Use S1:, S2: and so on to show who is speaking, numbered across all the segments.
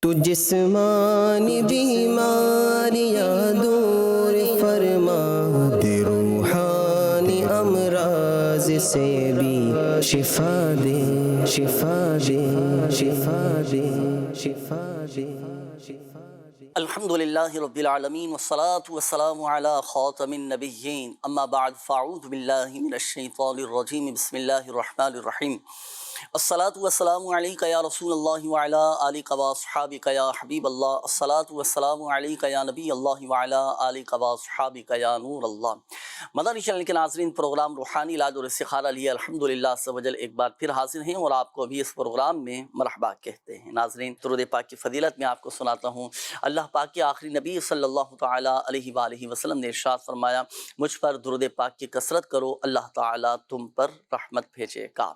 S1: تو جسمانی بیماریاں دور فرما دے، روحانی امراض سے بھی شفا دے، شفا دے، شفا دے، شفا دے، شفا دے۔
S2: الحمدللہ رب العالمین والصلاة والسلام علی خاتم النبیین، اما بعد فاعوذ باللہ من الشیطان الرجیم، بسم اللہ الرحمن الرحیم۔ الصلاة والسلام علیکہ یا رسول اللہ وعلی آلکہ واصحابکہ یا حبیب اللہ، الصلاة والسلام علیکہ یا نبی اللہ وعلی آلکہ واصحابکہ یا نور اللہ۔ مدنی چینل کے ناظرین، پروگرام روحانی علاج اور استخارہ لیے الحمدللہ عز و جل ایک بار پھر حاضر ہیں اور آپ کو بھی اس پروگرام میں مرحبا کہتے ہیں۔ ناظرین، درود پاک کی فضیلت میں آپ کو سناتا ہوں۔ اللہ پاک کے آخری نبی صلی اللہ تعالیٰ علیہ وآلہ وسلم نے ارشاد فرمایا، مجھ پر درود پاک کی کثرت کرو، اللہ تعالیٰ تم پر رحمت بھیجے گا۔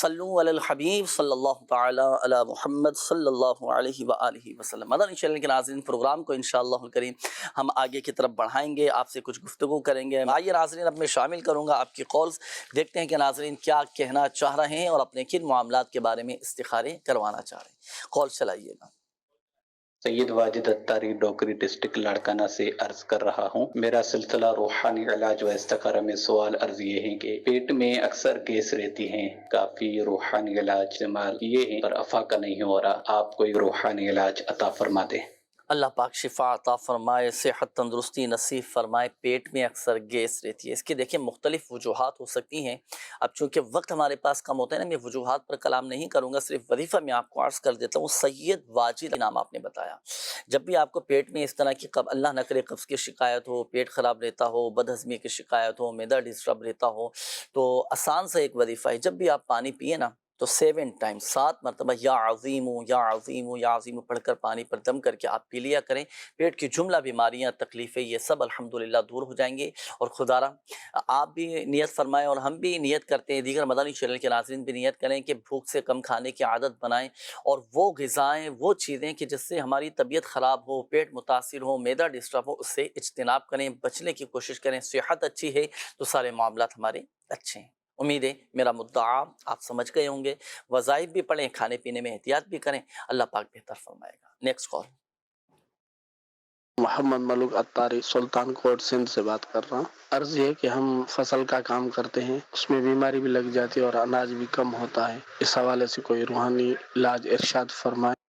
S2: صلو علی الحبیب صلی اللہ تعالیٰ علی محمد صلی اللہ علیہ وآلہ وسلم۔ مدنی چینل کے ناظرین، پروگرام کو انشاءاللہ الکریم ہم آگے کی طرف بڑھائیں گے، آپ سے کچھ گفتگو کریں گے۔ آئیے ناظرین، اب میں شامل کروں گا آپ کی کالز، دیکھتے ہیں کہ ناظرین کیا کہنا چاہ رہے ہیں اور اپنے کن معاملات کے بارے میں استخارے کروانا چاہ رہے ہیں۔ کال چلائیے گا۔
S3: سید واجد اتاری ڈوکری ڈسٹرکٹ لاڑکانہ سے عرض کر رہا ہوں۔ میرا سلسلہ روحانی علاج و استخارہ میں سوال عرض یہ ہے کہ پیٹ میں اکثر گیس رہتی ہیں، کافی روحانی علاج استعمال کیے ہیں پر افاقہ نہیں ہو رہا، آپ کوئی روحانی علاج عطا فرما دیں۔
S2: اللہ پاک شفا عطا فرمائے، صحت تندرستی نصیب فرمائے۔ پیٹ میں اکثر گیس رہتی ہے، اس کی دیکھیں مختلف وجوہات ہو سکتی ہیں۔ اب چونکہ وقت ہمارے پاس کم ہوتا ہے نا، میں وجوہات پر کلام نہیں کروں گا، صرف وظیفہ میں آپ کو عرض کر دیتا ہوں۔ سید واجد نام آپ نے بتایا، جب بھی آپ کو پیٹ میں اس طرح کی اللہ نہ کرے قبض کی شکایت ہو، پیٹ خراب رہتا ہو، بد ہضمی کی شکایت ہو، معدہ ڈسٹرب رہتا ہو، تو آسان سے ایک وظیفہ ہے، جب بھی آپ پانی پیئے نا تو 7 ٹائم 7 مرتبہ یا عظیم یا عظیم یا عظیم پڑھ کر پانی پر دم کر کے آپ پی لیا کریں۔ پیٹ کی جملہ بیماریاں، تکلیفیں، یہ سب الحمدللہ دور ہو جائیں گے۔ اور خدا را آپ بھی نیت فرمائیں اور ہم بھی نیت کرتے ہیں، دیگر مدنی چینل کے ناظرین بھی نیت کریں کہ بھوک سے کم کھانے کی عادت بنائیں، اور وہ غذائیں، وہ چیزیں کہ جس سے ہماری طبیعت خراب ہو، پیٹ متاثر ہو، معدہ ڈسٹرب ہو، اس سے اجتناب کریں، بچنے کی کوشش کریں۔ صحت اچھی ہے تو سارے معاملات ہمارے اچھے ہیں۔ امید ہے میرا مدعا آپ سمجھ گئے ہوں گے۔ وظائف بھی پڑھیں، کھانے پینے میں احتیاط بھی کریں، اللہ پاک بہتر فرمائے گا۔ Next call.
S4: محمد ملک اتاری سلطان کوٹ سندھ سے بات کر رہا ہوں۔ عرض یہ کہ ہم فصل کا کام کرتے ہیں، اس میں بیماری بھی لگ جاتی ہے اور اناج بھی کم ہوتا ہے، اس حوالے سے کوئی روحانی علاج ارشاد فرمائے۔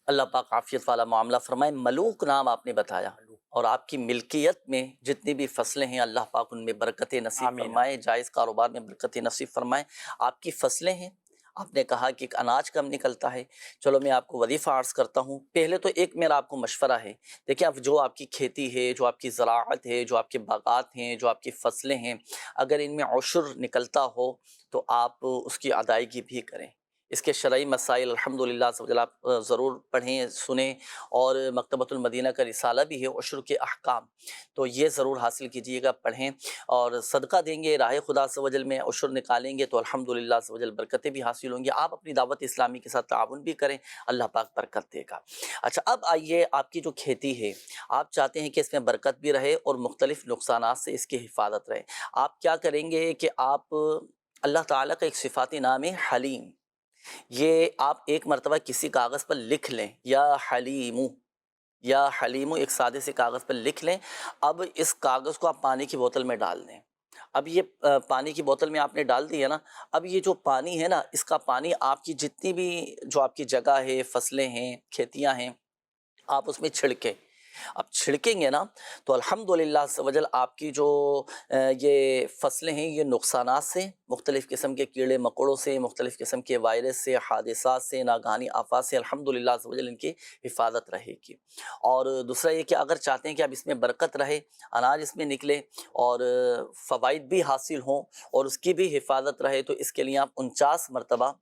S2: اللہ پاک عافیت والا معاملہ فرمائے۔ ملوک نام آپ نے بتایا، اور آپ کی ملکیت میں جتنی بھی فصلیں ہیں اللہ پاک ان میں برکت نصیب فرمائے، جائز کاروبار میں برکت نصیب فرمائے۔ آپ کی فصلیں ہیں، آپ نے کہا کہ اناج کم نکلتا ہے، چلو میں آپ کو وظیفہ عرض کرتا ہوں۔ پہلے تو ایک میرا آپ کو مشورہ ہے، دیکھیں اب جو آپ کی کھیتی ہے، جو آپ کی زراعت ہے، جو آپ کے باغات ہیں، جو آپ کی فصلیں ہیں، اگر ان میں عشر نکلتا ہو تو آپ اس کی ادائیگی بھی کریں۔ اس کے شرعی مسائل الحمدللہ آپ ضرور پڑھیں، سنیں، اور مکتبۃ المدینہ کا رسالہ بھی ہے عشر کے احکام، تو یہ ضرور حاصل کیجئے گا، پڑھیں، اور صدقہ دیں گے، راہ خدا عز و جل میں عشر نکالیں گے تو الحمدللہ عز و جل برکتیں بھی حاصل ہوں گی۔ آپ اپنی دعوت اسلامی کے ساتھ تعاون بھی کریں، اللہ پاک برکت دے گا۔ اچھا، اب آئیے، آپ کی جو کھیتی ہے، آپ چاہتے ہیں کہ اس میں برکت بھی رہے اور مختلف نقصانات سے اس کی حفاظت رہے۔ آپ کیا کریں گے کہ آپ اللہ تعالیٰ کا ایک صفاتی نام ہے حلیم، یہ آپ ایک مرتبہ کسی کاغذ پر لکھ لیں، یا حلیمو، یا حلیمو، ایک سادے سے کاغذ پر لکھ لیں۔ اب اس کاغذ کو آپ پانی کی بوتل میں ڈال دیں۔ اب یہ پانی کی بوتل میں آپ نے ڈال دی ہے نا، اب یہ جو پانی ہے نا، اس کا پانی آپ کی جتنی بھی جو آپ کی جگہ ہے، فصلیں ہیں، کھیتیاں ہیں، آپ اس میں چھڑکیں۔ اب چھڑکیں گے نا تو الحمدللہ عز و جل آپ کی جو یہ فصلیں ہیں، یہ نقصانات سے، مختلف قسم کے کیڑے مکوڑوں سے، مختلف قسم کے وائرس سے، حادثات سے، ناگہانی آفات سے الحمدللہ عز و جل ان کی حفاظت رہے گی۔ اور دوسرا یہ کہ اگر چاہتے ہیں کہ اب اس میں برکت رہے، اناج اس میں نکلے اور فوائد بھی حاصل ہوں اور اس کی بھی حفاظت رہے، تو اس کے لیے آپ 49 مرتبہ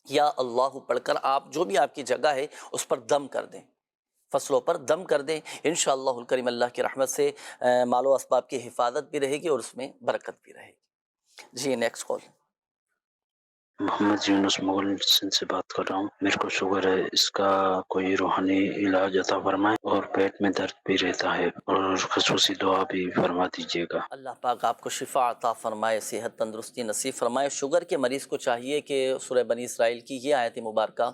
S2: یا اللہ پڑھ کر آپ جو بھی آپ کی جگہ ہے اس پر دم کر دیں، فصلوں پر دم کر دیں۔ انشاءاللہ الکریم اللہ کی رحمت سے مال و اسباب کی حفاظت بھی رہے گی اور اس میں برکت بھی رہے گی۔ جی نیکسٹ کال۔
S5: محمد یونس مغل سندھ سے بات کر رہا ہوں. میرے کو شوگر ہے, اس کا کوئی روحانی علاج عطا فرمائے, اور پیٹ میں درد بھی رہتا ہے, اور خصوصی دعا بھی فرما دیجیے گا.
S2: اللہ پاک آپ کو شفا عطا فرمائے, صحت تندرستی نصیب فرمائے. شوگر کے مریض کو چاہیے کہ سورہ بنی اسرائیل کی یہ آیت مبارکہ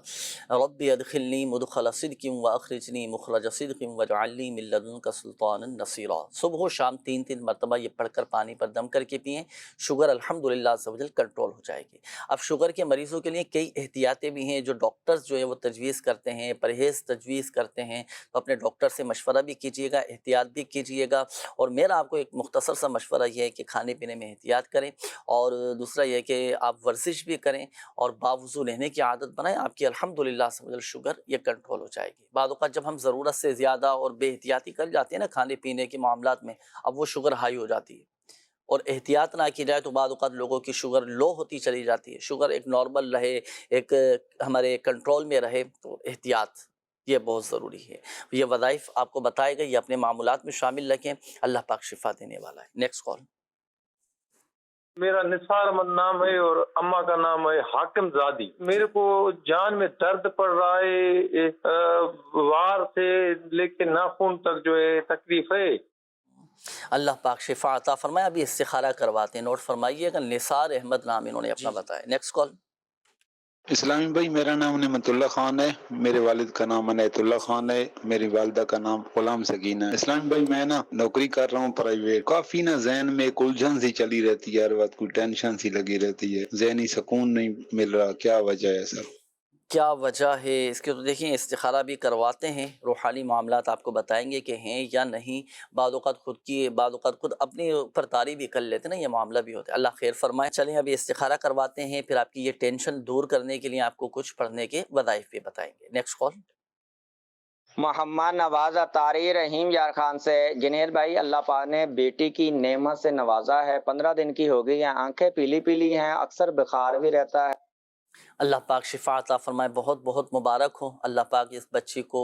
S2: ربی ادخلنی مدخل صدق واخرجنی مخرج صدق واجعل لی من لدنک سلطانا نصیرا, صبح و شام 3 مرتبہ یہ پڑھ کر پانی پر دم کر کے پئیں. شوگر الحمدللہ عز و جل کنٹرول ہو جائے گی. اب شوگر کے مریضوں کے لیے کئی احتیاطیں بھی ہیں جو ڈاکٹرز جو ہے وہ تجویز کرتے ہیں, پرہیز تجویز کرتے ہیں, تو اپنے ڈاکٹر سے مشورہ بھی کیجیے گا, احتیاط بھی کیجیے گا. اور میرا آپ کو ایک مختصر سا مشورہ یہ ہے کہ کھانے پینے میں احتیاط کریں, اور دوسرا یہ کہ آپ ورزش بھی کریں اور باوضو رہنے کی عادت بنائیں. آپ کی الحمدللہ شوگر یہ کنٹرول ہو جائے گی. بعض اوقات جب ہم ضرورت سے زیادہ اور بے احتیاطی کر جاتے ہیں نا کھانے پینے کے معاملات میں, اب وہ شوگر ہائی ہو جاتی ہے, اور احتیاط نہ کی جائے تو بعض اوقات لوگوں کی شوگر لو ہوتی چلی جاتی ہے. شوگر ایک نارمل رہے, ایک ہمارے کنٹرول میں رہے, تو احتیاط یہ بہت ضروری ہے. یہ وظائف آپ کو بتائے گئے, یہ اپنے معمولات میں شامل رکھیں. اللہ پاک شفا دینے والا ہے. Next call.
S6: میرا نثار احمد نام ہے اور اماں کا نام ہے حاکم زادی. میرے کو جان میں درد پڑ رہا ہے, وار سے لے کے ناخن تک جو ہے تکلیف ہے.
S2: اللہ پاک شفا عطا فرمائے. ابھی استخارہ کرواتے ہیں, نوٹ فرمائیے گا. نثار احمد نام انہوں نے اپنا بتایا. Next call.
S7: اسلامی بھائی, میرا نام نعمت اللہ خان ہے, میرے والد کا نام عنایت اللہ خان ہے, میری والدہ کا نام غلام سکینہ ہے. اسلامی بھائی, میں نا نوکری کر رہا ہوں پرائیویٹ. کافی نا ذہن میں ایک الجھن سی چلی رہتی ہے, ہر وقت کوئی ٹینشن سی لگی رہتی ہے, ذہنی سکون نہیں مل رہا. کیا وجہ ہے سر؟
S2: کیا وجہ ہے اس کے؟ تو دیکھیں استخارہ بھی کرواتے ہیں, روحانی معاملات آپ کو بتائیں گے کہ ہیں یا نہیں. بعض اوقات بعض اوقات خود اپنی اوپر طاری بھی کر لیتے نا, یہ معاملہ بھی ہوتا ہے. اللہ خیر فرمائے. چلیں ابھی استخارہ کرواتے ہیں, پھر آپ کی یہ ٹینشن دور کرنے کے لیے آپ کو کچھ پڑھنے کے وظائف بھی بتائیں گے. Next call.
S8: محمد نوازہ طاری رحیم یار خان سے. جنید بھائی, اللہ پاک نے بیٹی کی نعمت سے نوازا ہے, 15 دن کی ہو گئی ہیں, آنکھیں پیلی پیلی ہیں, اکثر بخار بھی رہتا ہے.
S2: اللہ پاک شفا عطا فرمائے. بہت بہت مبارک ہو. اللہ پاک اس بچی کو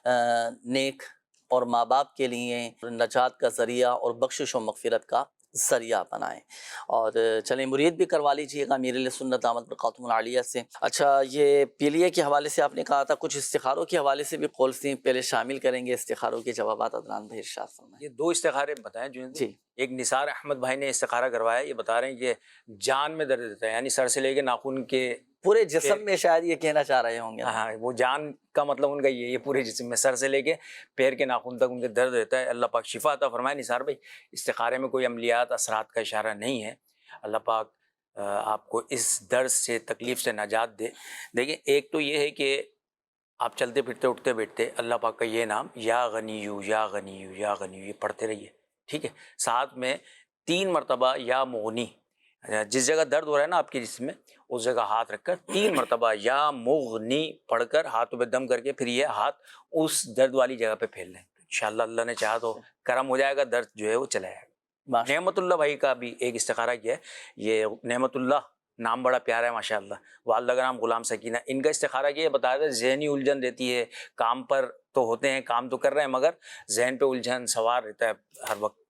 S2: نیک اور ماں باپ کے لیے نجات کا ذریعہ اور بخشش و مغفرت کا ذریعہ بنائیں. اور چلیں مرید بھی کروا لیجیے گا امیر سنت دامت برکاتہم العالیہ سے. اچھا, یہ پیلیے کے حوالے سے آپ نے کہا تھا, کچھ استخاروں کے حوالے سے بھی قول سے پہلے شامل کریں گے. استخاروں کے جوابات عدنان بھائی ارشاد فرمائیں.
S9: یہ 2 استخارے بتائیں
S2: جی.
S9: ایک نثار احمد بھائی نے استخارہ کروایا, یہ بتا رہے ہیں کہ جان میں درد دیتا ہے, یعنی سر سے لے کے ناخن کے
S2: پورے جسم میں شاید یہ کہنا چاہ رہے ہوں گے.
S9: ہاں, وہ جان کا مطلب ان کا یہ پورے جسم میں, سر سے لے کے پیر کے ناخن تک ان کے درد رہتا ہے. اللہ پاک شفا عطا فرمائے. نثار بھائی, استخارے میں کوئی عملیات اثرات کا اشارہ نہیں ہے. اللہ پاک آپ کو اس درد سے تکلیف سے نجات دے. دیکھیں, ایک تو یہ ہے کہ آپ چلتے پھرتے اٹھتے بیٹھتے اللہ پاک کا یہ نام یا غنیو یا غنیو یا غنیو یہ پڑھتے رہیے, ٹھیک ہے. ساتھ میں 3 مرتبہ یا مغنی, جس جگہ درد ہو رہا ہے نا آپ کے جسم میں, اس جگہ ہاتھ رکھ کر 3 مرتبہ یا مغنی پڑھ کر ہاتھوں پہ دم کر کے پھر یہ ہاتھ اس درد والی جگہ پہ پھیل لیں. انشاءاللہ اللہ نے چاہا تو کرم ہو جائے گا, درد جو ہے وہ چلا جائے گا. نعمت اللہ بھائی کا بھی ایک استخارہ کیا ہے. یہ نعمت اللہ نام بڑا پیارا ہے ماشاءاللہ. والدہ کا نام غلام سکینہ. ان کا استخارہ کیا ہے, بتایا تھا ذہنی الجھن رہتی ہے, کام پر تو ہوتے ہیں, کام تو کر رہے ہیں, مگر ذہن پہ الجھن سوار رہتا ہے ہر وقت.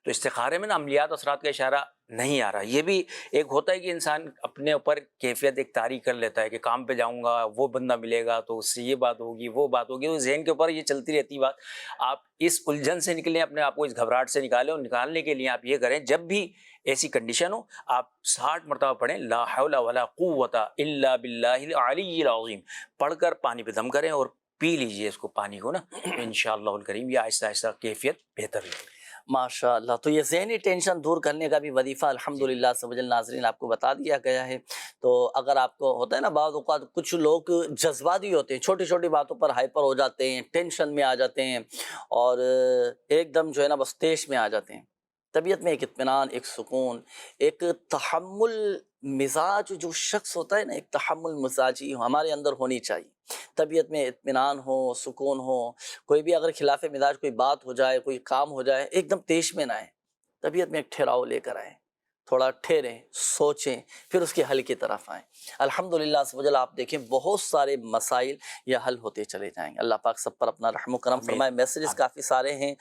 S9: تو استخارے میں نا عملیات اثرات کا اشارہ نہیں آ رہا. یہ بھی ایک ہوتا ہے کہ انسان اپنے اوپر کیفیت ایک طاری کر لیتا ہے کہ کام پہ جاؤں گا, وہ بندہ ملے گا تو اس سے یہ بات ہوگی, وہ بات ہوگی, تو ذہن کے اوپر یہ چلتی رہتی بات. آپ اس الجھن سے نکلیں, اپنے آپ کو اس گھبراہٹ سے نکالیں, اور نکالنے کے لیے آپ یہ کریں, جب بھی ایسی کنڈیشن ہو آپ 60 مرتبہ پڑھیں لا حول ولا قوت الا باللہ العلی العظیم, پڑھ کر پانی پہ دم کریں اور پی لیجئے اس کو, پانی کو نا, انشاءاللہ الکریم یہ آہستہ آہستہ کیفیت بہتر ہوگی.
S2: ماشاء اللہ. تو یہ ذہنی ٹینشن دور کرنے کا بھی وظیفہ الحمدللہ سبحان ناظرین آپ کو بتا دیا گیا ہے. تو اگر آپ کو ہوتا ہے نا بعض اوقات کچھ لوگ جذباتی ہوتے ہیں, چھوٹی چھوٹی باتوں پر ہائپر ہو جاتے ہیں, ٹینشن میں آ جاتے ہیں, اور ایک دم جو ہے نا بس تیش میں آ جاتے ہیں. طبیعت میں ایک اطمینان, ایک سکون, ایک تحمل مزاج جو شخص ہوتا ہے نا, ایک تحمل مزاجی ہمارے اندر ہونی چاہیے. طبیعت میں اطمینان ہو, سکون ہو. کوئی بھی اگر خلاف مزاج کوئی بات ہو جائے, کوئی کام ہو جائے, ایک دم تیش میں نہ آئے. طبیعت میں ایک ٹھہراؤ لے کر آئیں, تھوڑا ٹھہریں, سوچیں, پھر اس کے حل کی طرف آئیں. الحمدللہ سبحان آپ دیکھیں بہت سارے مسائل یہ حل ہوتے چلے جائیں گے. اللہ پاک سب پر اپنا رحم و کرم فرمائے. میسیجز کافی سارے ہیں,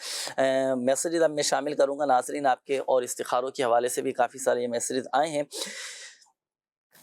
S2: میسیجز اب میں شامل کروں گا ناظرین آپ کے, اور استخاروں کے حوالے سے بھی کافی سارے یہ میسیجز آئے ہیں.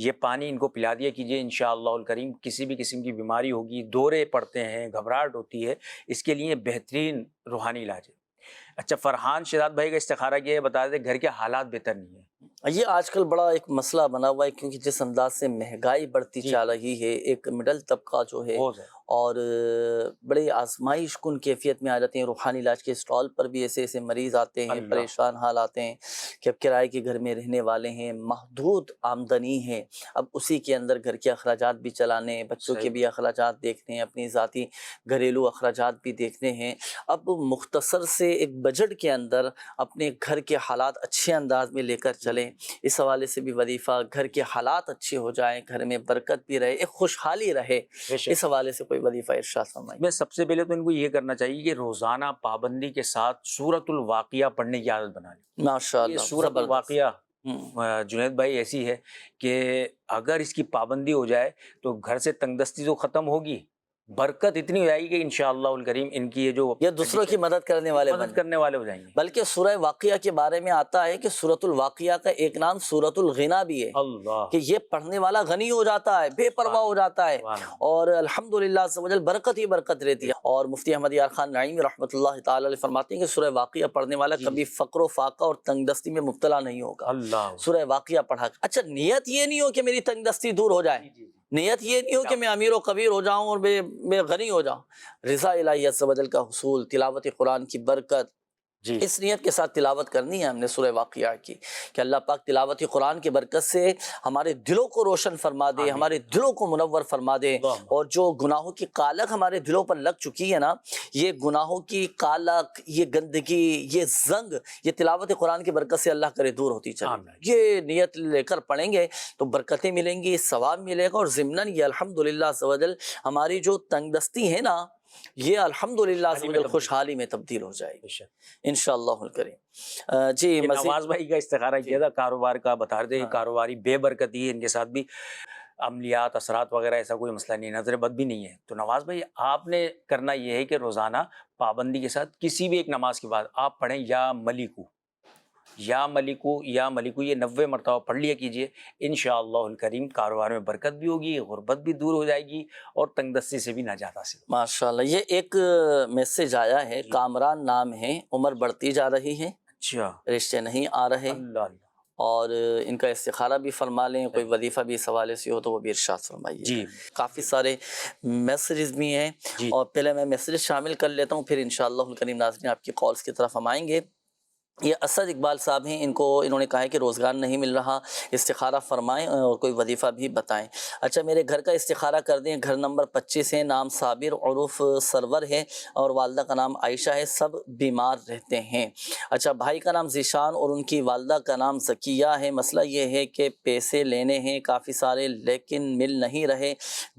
S9: یہ پانی ان کو پلا دیا کیجیے انشاءاللہ الکریم. کسی بھی قسم کی بیماری ہوگی، دورے پڑتے ہیں، گھبراہٹ ہوتی ہے، اس کے لیے بہترین روحانی علاج ہے. اچھا، فرحان شہزاد بھائی کا استخارہ کیا ہے، بتا دیں گھر کے حالات بہتر نہیں ہیں.
S2: یہ آج کل بڑا ایک مسئلہ بنا ہوا ہے، کیونکہ جس انداز سے مہنگائی بڑھتی جا رہی ہے، ایک مڈل طبقہ جو ہے اور بڑی آزمائش کن کیفیت میں آ جاتے ہیں. روحانی علاج کے اسٹال پر بھی ایسے ایسے مریض آتے ہیں، پریشان حال آتے ہیں کہ اب کرائے کے گھر میں رہنے والے ہیں، محدود آمدنی ہے، اب اسی کے اندر گھر کے اخراجات بھی چلانے ہیں، بچوں کے بھی اخراجات دیکھنے ہیں، اپنی ذاتی گھریلو اخراجات بھی دیکھنے ہیں. اب مختصر سے ایک بجٹ کے اندر اپنے گھر کے حالات اچھے انداز میں لے کر چلیں. اس حوالے سے بھی وظیفہ، گھر کے حالات اچھے ہو جائیں، گھر میں برکت بھی رہے، ایک خوشحالی رہے، اس حوالے سے کوئی وظیفہ ارشاد فرمائیں.
S9: میں سب سے پہلے تو ان کو یہ کرنا چاہیے کہ روزانہ پابندی کے ساتھ سورۃ الواقعہ پڑھنے کی عادت بنا لیں.
S2: ماشاءاللہ،
S9: سورۃ الواقعہ جنید بھائی ایسی ہے کہ اگر اس کی پابندی ہو جائے تو گھر سے تنگ دستی تو ختم ہوگی، برکت اتنی ہو جائے گی کہ انشاءاللہ الکریم ان کی یہ
S2: دوسروں کی مدد کرنے والے
S9: ہو جائیں گے.
S2: بلکہ سورہ واقعہ کے بارے میں آتا ہے کہ سورۃ الواقعہ کا ایک نام سورۃ الغنا بھی ہے،
S9: اللہ،
S2: کہ یہ پڑھنے والا غنی ہو جاتا ہے، بے پرواہ ہو جاتا ہے، اور الحمدللہ عز و جل برکت ہی برکت رہتی ہے. اور مفتی احمد یار خان نعیمی رحمۃ اللہ تعالی علیہ فرماتے ہیں کہ سورہ واقعہ پڑھنے والا کبھی فقر و فاقہ اور تنگ دستی میں مبتلا نہیں ہوگا.
S9: اللہ،
S2: سورہ واقعہ پڑھا. اچھا، نیت یہ نہیں ہو کہ میری تنگ دستی دور ہو جائے، نیت یہ نہیں ہو کہ میں امیر و کبیر ہو جاؤں اور میں غنی ہو جاؤں. رضا الہی عز و جل کا حصول، تلاوت قرآن کی برکت، اس نیت کے ساتھ تلاوت کرنی ہے ہم نے سورہ واقعہ کی، کہ اللہ پاک تلاوت قرآن کی برکت سے ہمارے دلوں کو روشن فرما دے، ہمارے دلوں کو منور فرما دے، اور جو گناہوں کی کالک ہمارے دلوں پر لگ چکی ہے نا، یہ گناہوں کی کالک، یہ گندگی، یہ زنگ، یہ تلاوت قرآن کی برکت سے اللہ کرے دور ہوتی چلے. یہ نیت لے کر پڑھیں گے تو برکتیں ملیں گی، ثواب ملے گا، اور ضمناً یہ الحمدللہ عز و جل ہماری جو تنگ دستی ہے نا، یہ الحمدللہ خوشحالی میں تبدیل ہو جائے گی انشاءاللہ الکریم. جی،
S9: نواز بھائی کا استخارہ کیا تھا کاروبار کا، بتا رہے تھے کاروباری بے برکتی ہے، ان کے ساتھ بھی عملیات، اثرات وغیرہ ایسا کوئی مسئلہ نہیں، نظر بد بھی نہیں ہے. تو نواز بھائی آپ نے کرنا یہ ہے کہ روزانہ پابندی کے ساتھ کسی بھی ایک نماز کے بعد آپ پڑھیں یا ملکو یا ملکو یا ملکو، یہ 90 مرتبہ پڑھ لیا کیجئے. انشاءاللہ الکریم کاروبار میں برکت بھی ہوگی، غربت بھی دور ہو جائے گی، اور تنگ دستی سے بھی نجات حاصل.
S2: ماشاءاللہ. یہ ایک میسج آیا ہے، کامران نام ہے، عمر بڑھتی جا رہی ہے،
S9: اچھا،
S2: رشتے نہیں آ رہے، اور ان کا استخارہ بھی فرما لیں، کوئی وظیفہ بھی اس حوالے سے ہو تو وہ بھی ارشاد فرمائیے.
S9: جی،
S2: کافی سارے میسیجز بھی ہیں، اور پہلے میں میسیج شامل کر لیتا ہوں، پھر انشاءاللہ الکریم ناظرین آپ کی کالز کی طرف ہم آئیں گے. یہ اسد اقبال صاحب ہیں، انہوں نے کہا ہے کہ روزگار نہیں مل رہا، استخارہ فرمائیں اور کوئی وظیفہ بھی بتائیں. اچھا، میرے گھر کا استخارہ کر دیں. گھر نمبر 25 ہے، نام صابر عروف سرور ہے، اور والدہ کا نام عائشہ ہے، سب بیمار رہتے ہیں. اچھا، بھائی کا نام ذیشان اور ان کی والدہ کا نام زکیہ ہے. مسئلہ یہ ہے کہ پیسے لینے ہیں کافی سارے، لیکن مل نہیں رہے،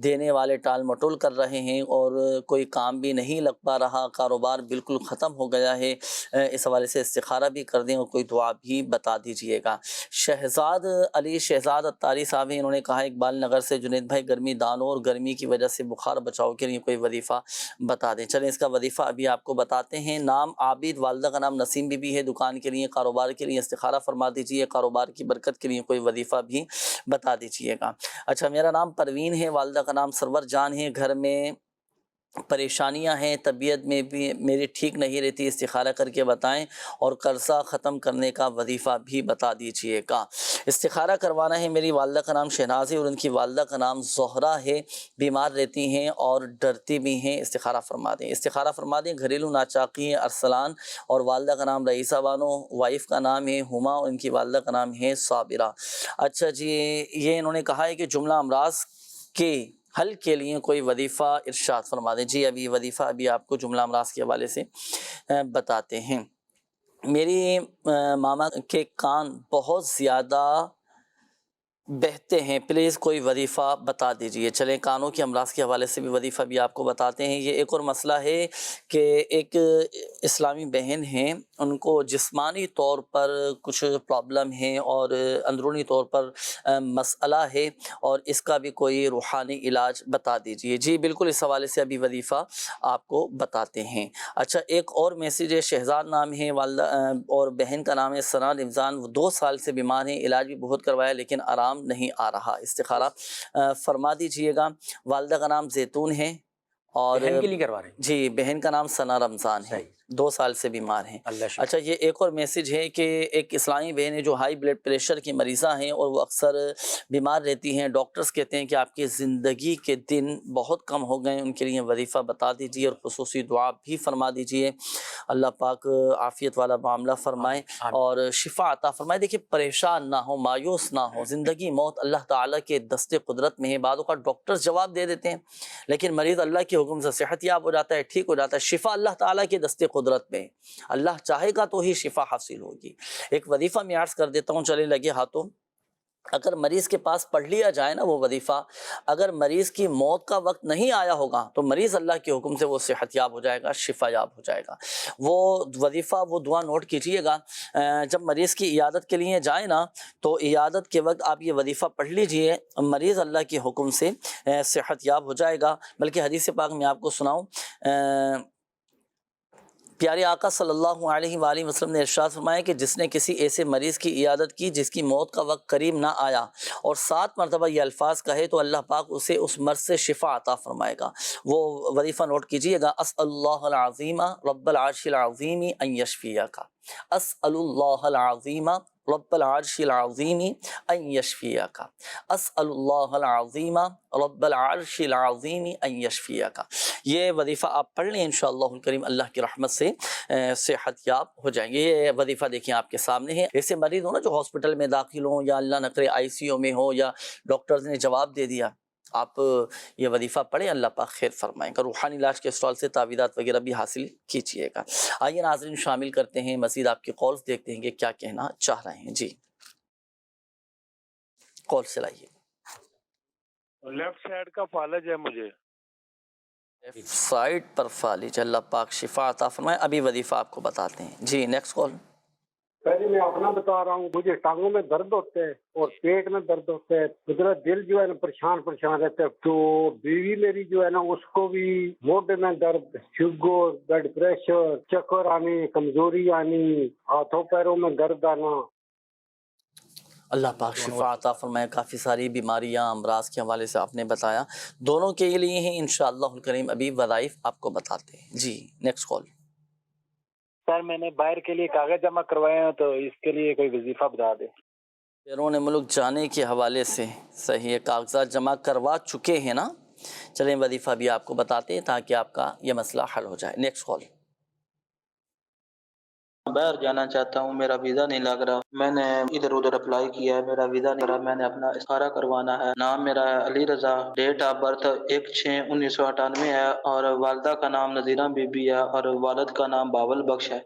S2: دینے والے ٹال مٹول کر رہے ہیں، اور کوئی کام بھی نہیں لگ پا رہا، کاروبار بالکل ختم ہو گیا ہے. اس حوالے سے استخارہ بھی کر دیں اور کوئی دعا بھی بتا دیجئے گا. شہزاد علی شہزاد اتاری صاحب ہیں، انہوں نے کہا اقبال نگر سے، جنید بھائی گرمی دانوں اور گرمی کی وجہ سے بخار بچاؤ کے لیے کوئی وظیفہ بتا دیں. چلیں اس کا وظیفہ ابھی آپ کو بتاتے ہیں. نام عابد، والدہ کا نام نسیم بی بی ہے، دکان کے لیے، کاروبار کے لیے استخارہ فرما دیجئے، کاروبار کی برکت کے لیے کوئی وظیفہ بھی بتا دیجئے گا. اچھا، میرا نام پروین ہے، والدہ کا نام سرور جان ہے، گھر میں پریشانیاں ہیں، طبیعت میں بھی میری ٹھیک نہیں رہتی، استخارہ کر کے بتائیں، اور قرضہ ختم کرنے کا وظیفہ بھی بتا دیجئے گا. استخارہ کروانا ہے. میری والدہ کا نام شہناز ہے اور ان کی والدہ کا نام زہرہ ہے، بیمار رہتی ہیں اور ڈرتی بھی ہیں، استخارہ فرما دیں. استخارہ فرما دیں. گھریلو ناچاقی ہے، ارسلان، اور والدہ کا نام رئیسہ بانو، وائف کا نام ہے ہما، اور ان کی والدہ کا نام ہے صابرہ. اچھا جی، یہ انہوں نے کہا ہے کہ جملہ امراض کے حل کے لیے کوئی وظیفہ ارشاد فرما دیں. جی، ابھی وظیفہ ابھی آپ کو جملہ امراض کے حوالے سے بتاتے ہیں. میری ماما کے کان بہت زیادہ بہتے ہیں، پلیز کوئی وظیفہ بتا دیجئے. چلیں کانوں کے امراض کے حوالے سے بھی وظیفہ بھی آپ کو بتاتے ہیں. یہ ایک اور مسئلہ ہے کہ ایک اسلامی بہن ہیں ان کو جسمانی طور پر کچھ پرابلم ہے اور اندرونی طور پر مسئلہ ہے، اور اس کا بھی کوئی روحانی علاج بتا دیجئے۔ جی بالکل، اس حوالے سے ابھی وظیفہ آپ کو بتاتے ہیں۔ اچھا، ایک اور میسیج ہے، شہزاد نام ہے، والدہ اور بہن کا نام ہے ثنا رمضان، وہ 2 سال سے بیمار ہیں، علاج بھی بہت کروایا لیکن آرام نہیں آ رہا، استخارہ فرما دیجئے گا۔ والدہ کا نام زیتون ہے اور
S9: بہن کے لیے کروا رہے ہیں؟
S2: جی، بہن کا نام ثنا رمضان ہے، 2 سال سے بیمار ہیں۔
S9: اللہ شکر۔
S2: اچھا، یہ ایک اور میسیج ہے کہ ایک اسلامی بہن ہے جو ہائی بلڈ پریشر کی مریضہ ہیں اور وہ اکثر بیمار رہتی ہیں، ڈاکٹرز کہتے ہیں کہ آپ کی زندگی کے دن بہت کم ہو گئے، ان کے لیے وظیفہ بتا دیجیے اور خصوصی دعا بھی فرما دیجیے، اللہ پاک عافیت والا معاملہ فرمائے اور شفا عطا فرمائے۔ دیکھیے، پریشان نہ ہو، مایوس نہ ہو، زندگی موت اللہ تعالیٰ کے دست قدرت میں ہے، بعض اوقات ڈاکٹرز جواب دے دیتے ہیں لیکن مریض اللہ کے حکم سے صحت یاب ہو جاتا ہے، ٹھیک ہو جاتا ہے، شفا اللہ تعالیٰ کے دست قدرت میں، اللہ چاہے گا تو ہی شفا حاصل ہوگی۔ ایک وظیفہ میں عرض کر دیتا ہوں، چلے لگے ہاتھوں، اگر مریض کے پاس پڑھ لیا جائے نا وہ وظیفہ، اگر مریض کی موت کا وقت نہیں آیا ہوگا تو مریض اللہ کے حکم سے وہ صحت یاب ہو جائے گا، شفا یاب ہو جائے گا۔ وہ وظیفہ، وہ دعا نوٹ کیجئے گا، جب مریض کی عیادت کے لیے جائیں نا تو عیادت کے وقت آپ یہ وظیفہ پڑھ لیجئے، مریض اللہ کے حکم سے صحت یاب ہو جائے گا۔ بلکہ حدیث پاک میں آپ کو سناؤں، پیارے آقا صلی اللہ علیہ وآلہ وسلم نے ارشاد فرمایا کہ جس نے کسی ایسے مریض کی عیادت کی جس کی موت کا وقت قریب نہ آیا اور 7 مرتبہ یہ الفاظ کہے تو اللہ پاک اسے اس مرض سے شفا عطا فرمائے گا۔ وہ وظیفہ نوٹ کیجئے گا، اسأل اللہ العظیم رب العرش العظیم ان یشفیک، اسأل اللہ العظیم رب العرش العظیم ان یشفیک، اسأل اللہ العظیم رب العرش العظیم ان یشفیک۔ یہ وظیفہ آپ پڑھ لیں، انشاءاللہ الکریم اللہ کی رحمت سے صحت یاب ہو جائیں گے۔ یہ وظیفہ دیکھیں آپ کے سامنے ہے۔ ایسے مریض ہو نا جو ہاسپٹل میں داخل ہوں یا اللہ نہ کرے ICU میں ہو یا ڈاکٹرز نے جواب دے دیا، آپ یہ وظیفہ پڑھیں، اللہ پاک خیر فرمائیں گا۔ روحانی علاج کے اسٹال سے تعویذات وغیرہ بھی حاصل کیجیے گا۔ آئیے ناظرین، شامل کرتے ہیں مزید آپ کی کالز، دیکھتے ہیں کہ کیا کہنا چاہ رہے ہیں۔ جی کال سے لائیے۔
S10: لیفٹ سائڈ کا فالج ہے مجھے،
S2: لیفٹ سائڈ پر فالج، اللہ پاک شفا عطا فرمائے۔ ابھی وظیفہ آپ کو بتاتے ہیں۔ جی نیکسٹ کال۔
S11: پہلے میں اپنا بتا رہا ہوں، مجھے ٹانگوں میں درد ہوتا ہے اور پیٹ میں درد ہوتا ہے، قدرت دل جو ہے نا پریشان رہتا ہے، تو بیوی میری جو ہے نا اس کو بھی موٹے میں درد، شوگر، بلڈ پریشر، چکر آنے، کمزوری آنی، ہاتھوں پیروں میں درد آنا۔
S2: اللہ پاک شفا عطا فرمائے۔ کافی ساری بیماریاں، امراض کے حوالے سے آپ نے بتایا، دونوں کے لیے ہیں انشاءاللہ الکریم۔ ابھی وظائف آپ کو بتاتے ہیں۔ جی نیکسٹ کال۔
S10: سر میں نے باہر کے لیے کاغذ جمع کروائے ہیں، تو اس کے لیے کوئی وظیفہ بتا دیں۔
S2: بیرون ملک جانے کے حوالے سے صحیح ہے، کاغذات جمع کروا چکے ہیں نا، چلیں وظیفہ بھی آپ کو بتاتے ہیں تاکہ آپ کا یہ مسئلہ حل ہو جائے۔ Next call.
S12: باہر جانا چاہتا ہوں، میرا ویزا نہیں لگ رہا، میں نے ادھر ادھر اپلائی کیا ہے، میرا ویزا نہیں رہا، میں نے اپنا استخارہ کروانا ہے۔ نام میرا Ali Raza, date of birth 1/6/1998 ہے اور والدہ کا نام نذیرہ بی بی ہے اور والد کا نام باول بخش ہے۔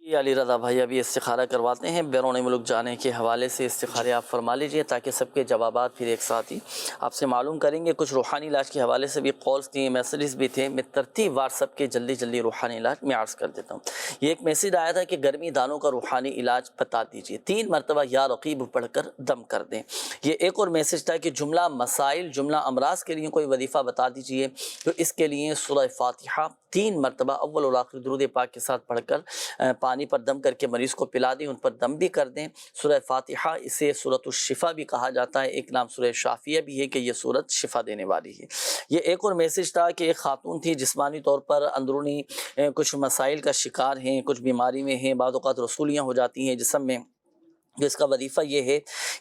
S2: جی علی رضا بھائی، ابھی استخارہ کرواتے ہیں، بیرون ملک جانے کے حوالے سے استخارے آپ فرما لیجئے تاکہ سب کے جوابات پھر ایک ساتھ ہی آپ سے معلوم کریں گے۔ کچھ روحانی علاج کے حوالے سے بھی کالز تھیں، میسیجز بھی تھے، میں ترتیب وار سب کے جلدی روحانی علاج میں عرض کر دیتا ہوں۔ یہ ایک میسیج آیا تھا کہ گرمی دانوں کا روحانی علاج بتا دیجئے، 3 مرتبہ یا رقیب پڑھ کر دم کر دیں۔ یہ ایک اور میسیج تھا کہ جملہ مسائل، جملہ امراض کے لیے کوئی وظیفہ بتا دیجئے، تو اس کے لیے سورہ فاتحہ 3 مرتبہ اول اور آخر درود پاک کے ساتھ پڑھ کر پانی پر دم کر کے مریض کو پلا دیں، ان پر دم بھی کر دیں۔ سورہ فاتحہ اسے سورۃ الشفا بھی کہا جاتا ہے، ایک نام سورہ شافیہ بھی ہے کہ یہ سورت شفا دینے والی ہے۔ یہ ایک اور میسیج تھا کہ ایک خاتون تھی جسمانی طور پر اندرونی کچھ مسائل کا شکار ہیں، کچھ بیماری میں ہیں، بعض اوقات رسولیاں ہو جاتی ہیں جسم میں، جس کا وظیفہ یہ ہے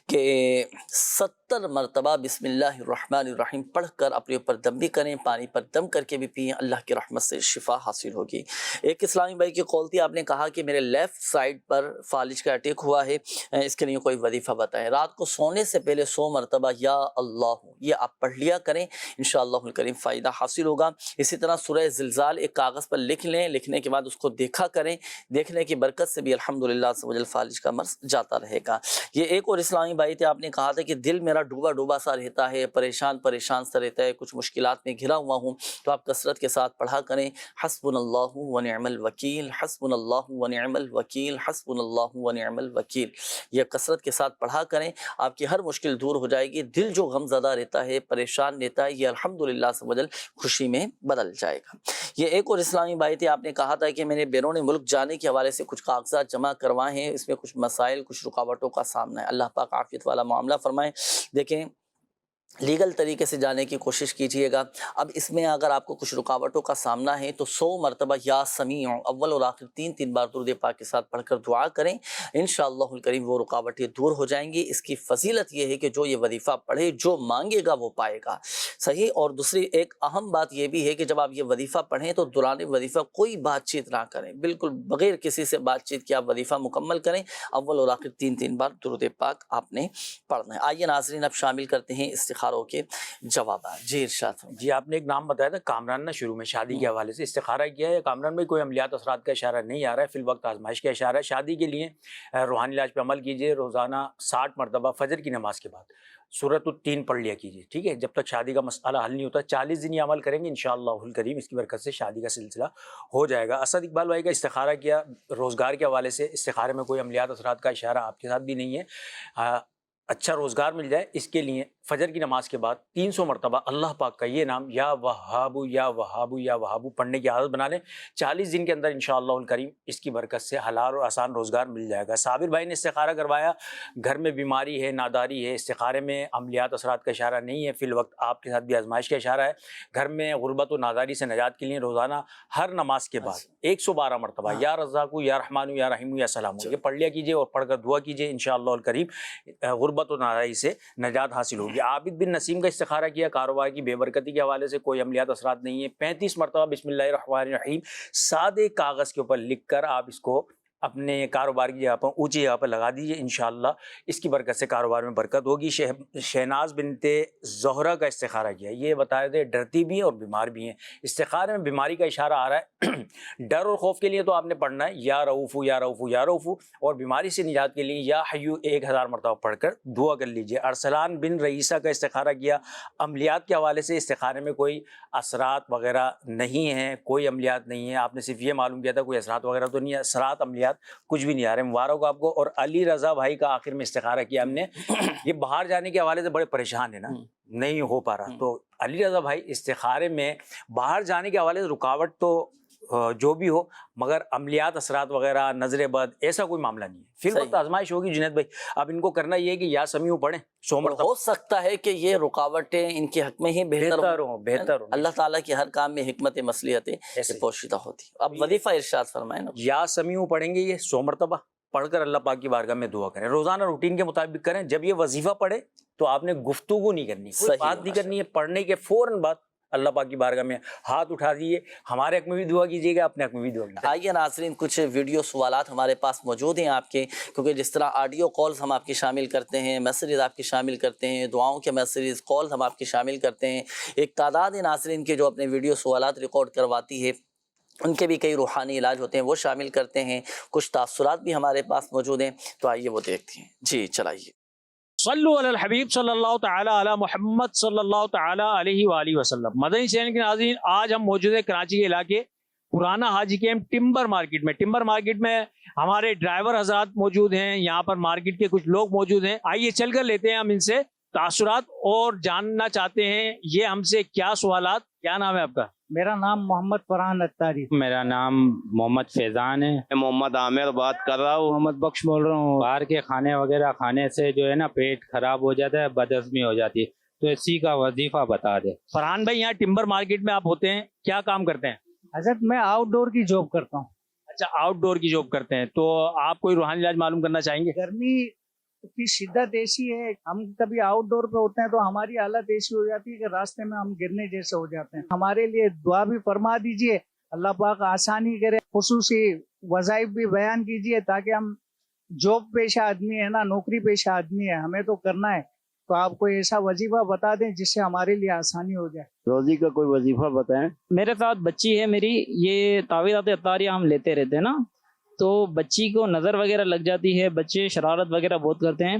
S2: کہ 70 مرتبہ بسم اللہ الرحمن الرحیم پڑھ کر اپنے اوپر دم بھی کریں، پانی پر دم کر کے بھی پئیں، اللہ کی رحمت سے شفا حاصل ہوگی۔ ایک اسلامی بھائی کی کال تھی، آپ نے کہا کہ میرے لیفٹ سائڈ پر فالج کا اٹیک ہوا ہے، اس کے لیے کوئی وظیفہ بتائیں۔ رات کو سونے سے پہلے 100 مرتبہ یا اللہ یہ آپ پڑھ لیا کریں، انشاءاللہ الکریم فائدہ حاصل ہوگا۔ اسی طرح سورہ زلزال ایک کاغذ پر لکھ لیں، لکھنے کے بعد اس کو دیکھا کریں، دیکھنے کی برکت سے بھی الحمدللہ عز و جل فالج کا مرض جاتا رہے گا۔ یہ ایک اور اسلامی بھائی تھے، آپ نے کہا تھا کہ دل میرا ذرا ڈوبا ڈوبا سا رہتا ہے، پریشان سا رہتا ہے، کچھ مشکلات میں گھرا ہوا ہوں، تو آپ کثرت کے ساتھ پڑھا کریں حسبنا اللہ ونعم الوکیل، حسبنا اللہ ونعم الوکیل، حسبنا اللہ ونعم الوکیل. یہ کثرت کے ساتھ پڑھا کریں، آپ کی ہر مشکل دور ہو جائے گی. دل جو غم زدہ رہتا ہے، پریشان رہتا ہے، یہ الحمدللہ سے بدل خوشی میں بدل جائے گا. یہ ایک اور اسلامی بھائی تھے، آپ نے کہا تھا کہ میں نے بیرون ملک جانے کے حوالے سے کچھ کاغذات جمع کروائے ہیں، اس میں کچھ مسائل، کچھ رکاوٹوں کا سامنا ہے. اللہ پاک عافیت والا معاملہ فرمائے. دیکھیں لیگل طریقے سے جانے کی کوشش کیجئے گا. اب اس میں اگر آپ کو کچھ رکاوٹوں کا سامنا ہے تو 100 مرتبہ یا سمیع اول اور آخر 3 بار درود پاک کے ساتھ پڑھ کر دعا کریں، انشاءاللہ الکریم وہ رکاوٹیں دور ہو جائیں گی. اس کی فضیلت یہ ہے کہ جو یہ وظیفہ پڑھے، جو مانگے گا وہ پائے گا. صحیح. اور دوسری ایک اہم بات یہ بھی ہے کہ جب آپ یہ وظیفہ پڑھیں تو دوران وظیفہ کوئی بات چیت نہ کریں، بالکل بغیر کسی سے بات چیت کے آپ وظیفہ مکمل کریں. اول اور آخر 3 بار درود پاک آپ نے پڑھنا ہے. آئیے ناظرین اب شامل کرتے ہیں استخاروں کے جوابات. جی ارشاد.
S9: جی آپ نے ایک نام بتایا تھا کامران نے شروع میں شادی کے حوالے سے استخارہ کیا ہے. کامران میں کوئی عملیات اثرات کا اشارہ نہیں آ رہا ہے، فی الوقت آزمائش کا اشارہ ہے. شادی کے لیے روحانی علاج پہ عمل کیجیے. روزانہ 60 مرتبہ فجر کی نماز کے بعد سورۃ التین پڑھ لیا کیجیے. ٹھیک ہے، جب تک شادی کا مسئلہ حل نہیں ہوتا 40 دن یہ عمل کریں گے انشاءاللہ الکریم، اس کی برکت سے شادی کا سلسلہ ہو جائے گا. اسد اقبال بھائی کا استخارہ کیا روزگار کے حوالے سے. استخارے میں کوئی عملیات اثرات کا اشارہ آپ کے ساتھ بھی نہیں ہے. اچھا روزگار مل جائے اس کے لیے فجر کی نماز کے بعد 300 مرتبہ اللہ پاک کا یہ نام یا وہابو یا وہابو یا وہابو پڑھنے کی عادت بنا لیں. 40 دن کے اندر انشاءاللہ الکریم اس کی برکت سے حلال اور آسان روزگار مل جائے گا. صابر بھائی نے استخارہ کروایا، گھر میں بیماری ہے، ناداری ہے، استخارے میں عملیات اثرات کا اشارہ نہیں ہے، فی الوقت آپ کے ساتھ بھی آزمائش کا اشارہ ہے. گھر میں غربت و ناداری سے نجات کے لیے روزانہ ہر نماز کے بعد 112 مرتبہ یا رزاقو یا رحمانو یا رحیمو یا سلامو یہ پڑھ لیا کیجیے اور پڑھ کر دعا کیجیے. انشاءاللہ الکریم غربت و ناداری سے نجات حاصل ہوگی. عابد بن نسیم کا استخارہ کیا کاروبار کی بے برکتی کے حوالے سے، کوئی عملیات اثرات نہیں ہے. 35 مرتبہ بسم اللہ الرحمن الرحیم سادے کاغذ کے اوپر لکھ کر آپ اس کو اپنے کاروبار کی جگہ پر اونچی جگہ پر لگا دیجیے. انشاءاللہ اس کی برکت سے کاروبار میں برکت ہوگی. شہناز بنت زہرہ کا استخارہ کیا، یہ بتائے تھے ڈرتی بھی ہیں اور بیمار بھی ہیں. استخارے میں بیماری کا اشارہ آ رہا ہے. ڈر اور خوف کے لیے تو آپ نے پڑھنا ہے یا رؤوفو یا رؤوفو یا رؤوفو، اور بیماری سے نجات کے لیے یا حیو 1000 مرتبہ پڑھ کر دعا کر لیجیے. ارسلان بن رئیسہ کا استخارہ کیا عملیات کے حوالے سے. استخارے میں کوئی اثرات وغیرہ نہیں ہیں، کوئی عملیات نہیں ہے. آپ نے صرف یہ معلوم کیا تھا کوئی اثرات وغیرہ تو نہیں ہے، اثرات عملیات کچھ بھی نہیں آ رہے. مبارک آپ کو. اور علی رضا بھائی کا آخر میں استخارہ کیا ہم نے. یہ باہر جانے کے حوالے سے بڑے پریشان ہیں نا، نہیں ہو پا رہا. تو علی رضا بھائی استخارے میں باہر جانے کے حوالے سے رکاوٹ تو جو بھی ہو، مگر عملیات اثرات وغیرہ نظر بد ایسا کوئی معاملہ نہیں ہے. پھر وقت آزمائش ہوگی جنید بھائی. اب ان کو کرنا یہ ہے کہ یا سمیع پڑھیں 100 مرتبہ.
S2: ہو سکتا ہے کہ یہ رکاوٹیں ان کے حق میں ہی بہتر ہوں. اللہ تعالیٰ کی ہر کام میں حکمت مصلحتیں پوشیدہ ہوتی. اب وظیفہ ارشاد فرمائیں نا.
S9: یا سمیع پڑھیں گے یہ 100 مرتبہ پڑھ کر اللہ پاک کی بارگاہ میں دعا کریں. روزانہ روٹین کے مطابق کریں. جب یہ وظیفہ پڑھے تو آپ نے گفتگو نہیں کرنی، کوئی بات نہیں کرنی ہے. پڑھنے کے فوراً بعد اللہ پاک کی بارگاہ میں ہاتھ اٹھا دیجیے. ہمارے حق میں بھی دعا کیجیے گا، اپنے حق میں بھی دعا کیجیے.
S2: آئیے ناظرین کچھ ویڈیو سوالات ہمارے پاس موجود ہیں آپ کے، کیونکہ جس طرح آڈیو کالز ہم آپ کی شامل کرتے ہیں، میسیجز آپ کی شامل کرتے ہیں، دعاؤں کے میسیجز کالز ہم آپ کی شامل کرتے ہیں. ایک تعداد ہے ناظرین کے جو اپنے ویڈیو سوالات ریکارڈ کرواتی ہے، ان کے بھی کئی روحانی علاج ہوتے ہیں، وہ شامل کرتے ہیں. کچھ تاثرات بھی ہمارے پاس موجود ہیں، تو آئیے وہ دیکھتے ہیں. جی چلائیے.
S13: صلو علی الحبیب صلی اللہ تعالی علی محمد صلی اللہ تعالی علیہ وآلہ وسلم. مدنی چینل کے ناظرین، آج ہم موجود ہیں کراچی کے علاقے پرانا حاجی کیمپ ٹمبر مارکیٹ میں. ٹمبر مارکیٹ میں ہمارے ڈرائیور حضرات موجود ہیں، یہاں پر مارکیٹ کے کچھ لوگ موجود ہیں. آئیے چل کر لیتے ہیں ہم ان سے تاثرات اور جاننا چاہتے ہیں یہ ہم سے کیا سوالات. کیا نام ہے آپ کا؟
S14: میرا نام محمد فرحان اتاری.
S15: میرا نام محمد فیضان ہے. میں محمد عامر بات کر رہا ہوں.
S14: محمد بخش بول رہا ہوں.
S15: باہر کے کھانے وغیرہ کھانے سے جو ہے نا پیٹ خراب ہو جاتا ہے، بدہضمی ہو جاتی ہے، تو اسی کا وظیفہ بتا دے.
S13: فرحان بھائی یہاں ٹمبر مارکیٹ میں آپ ہوتے ہیں، کیا کام کرتے ہیں؟
S14: حضرت میں آؤٹ ڈور کی جاب کرتا ہوں.
S13: اچھا آؤٹ ڈور کی جاب کرتے ہیں، تو آپ کوئی روحانی علاج معلوم کرنا چاہیں گے؟
S14: گرمی کی شدت ایسی ہے، ہم کبھی آؤٹ ڈور پہ ہوتے ہیں تو ہماری حالت ایسی ہو جاتی ہے کہ راستے میں ہم گرنے جیسے ہو جاتے ہیں. ہمارے لیے دعا بھی فرما دیجئے، اللہ پاک آسانی کرے. خصوصی وظائف بھی بیان کیجئے تاکہ ہم جاب پیشہ آدمی ہے نا، نوکری پیشہ آدمی ہے، ہمیں تو کرنا ہے. تو آپ کوئی ایسا وظیفہ بتا دیں جس سے ہمارے لیے آسانی ہو جائے.
S15: روزی کا کوئی وظیفہ بتائیں.
S16: میرے ساتھ بچی ہے میری، یہ تعویذات اطاریہ ہم لیتے رہتے ہیں نا، تو بچی کو نظر وغیرہ لگ جاتی ہے، بچے شرارت وغیرہ بہت کرتے ہیں،